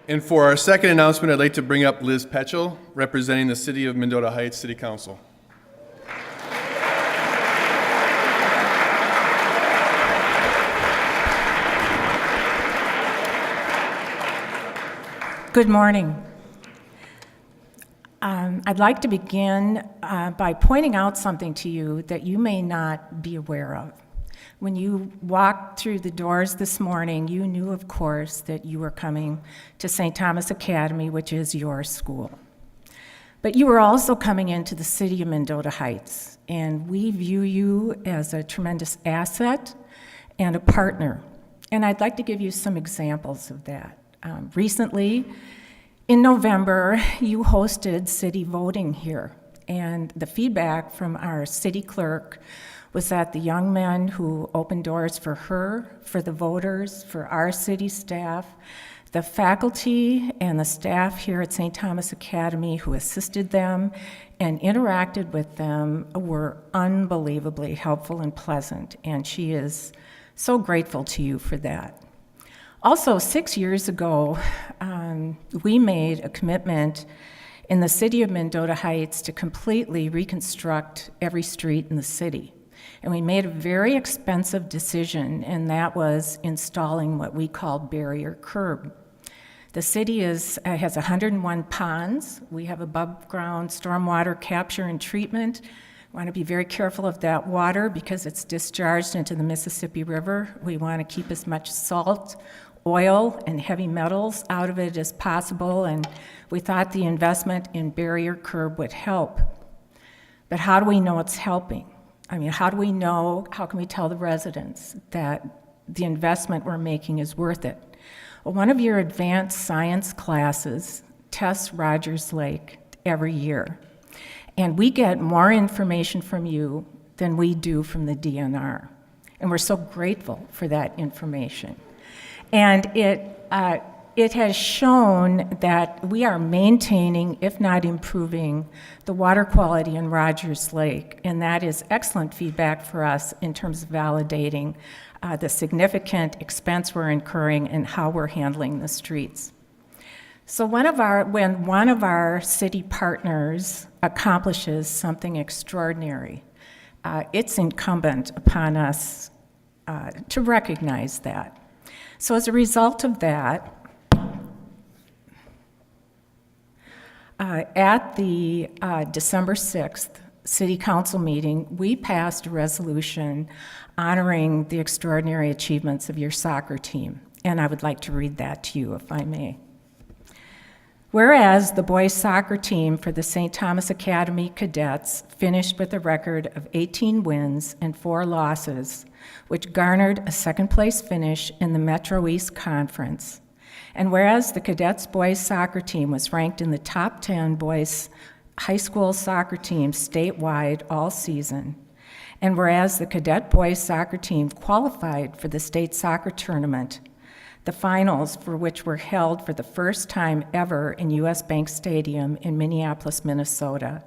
And for our second announcement, I'd like to bring up Liz Petschel, representing the City of Mendota Heights City Council. Good morning. I'd like to begin by pointing out something to you that you may not be aware of. When you walked through the doors this morning, you knew, of course, that you were coming to St. Thomas Academy, which is your school. But you were also coming into the city of Mendota Heights, and we view you as a tremendous asset and a partner. And I'd like to give you some examples of that. Recently, in November, you hosted city voting here, and the feedback from our city clerk was that the young men who opened doors for her, for the voters, for our city staff, the faculty and the staff here at St. Thomas Academy who assisted them and interacted with them were unbelievably helpful and pleasant, and she is so grateful to you for that. Also, 6 years ago, we made a commitment in the city of Mendota Heights to completely reconstruct every street in the city. And we made a very expensive decision, and that was installing what we call barrier curb. The city has 101 ponds. We have above-ground stormwater capture and treatment. We want to be very careful of that water because it's discharged into the Mississippi River. We want to keep as much salt, oil, and heavy metals out of it as possible, and we thought the investment in barrier curb would help. But how do we know it's helping? I mean, how can we tell the residents that the investment we're making is worth it? Well, one of your advanced science classes tests Rogers Lake every year, and we get more information from you than we do from the DNR, and we're so grateful for that information. And it has shown that we are maintaining, if not improving, the water quality in Rogers Lake, and that is excellent feedback for us in terms of validating the significant expense we're incurring and how we're handling the streets. So when one of our city partners accomplishes something extraordinary, it's incumbent upon us to recognize that. So as a result of that, at the December 6th City Council meeting, we passed a resolution honoring the extraordinary achievements of your soccer team, and I would like to read that to you, if I may. Whereas the boys soccer team for the St. Thomas Academy Cadets finished with a record of 18 wins and 4 losses, which garnered a second-place finish in the Metro East Conference. And whereas the Cadets boys soccer team was ranked in the top 10 boys high school soccer teams statewide all season, and whereas the Cadet boys soccer team qualified for the state soccer tournament, the finals for which were held for the first time ever in U.S. Bank Stadium in Minneapolis, Minnesota.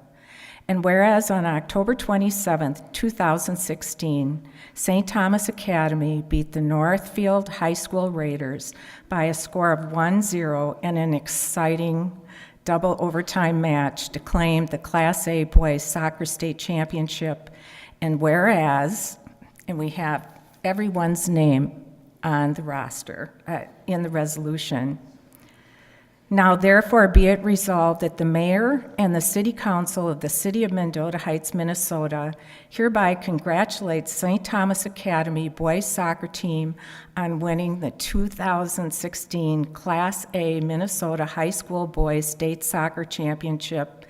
And whereas on October 27, 2016, St. Thomas Academy beat the Northfield High School Raiders by a score of 1-0 in an exciting double overtime match to claim the Class A Boys Soccer State Championship. And whereas, and we have everyone's name on the roster in the resolution. Now therefore be it resolved that the mayor and the city council of the city of Mendota Heights, Minnesota hereby congratulate St. Thomas Academy boys soccer team on winning the 2016 Class A Minnesota High School Boys State Soccer Championship,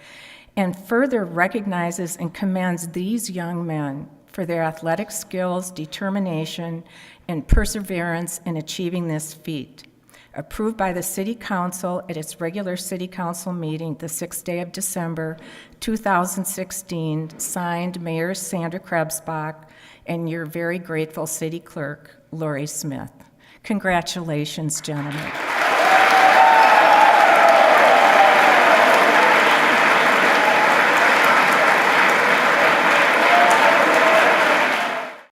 and further recognizes and commends these young men for their athletic skills, determination, and perseverance in achieving this feat. Approved by the City Council at its regular City Council meeting the 6th day of December, 2016, signed Mayor Sandra Krebsbach and your very grateful City Clerk, Lori Smith. Congratulations, gentlemen.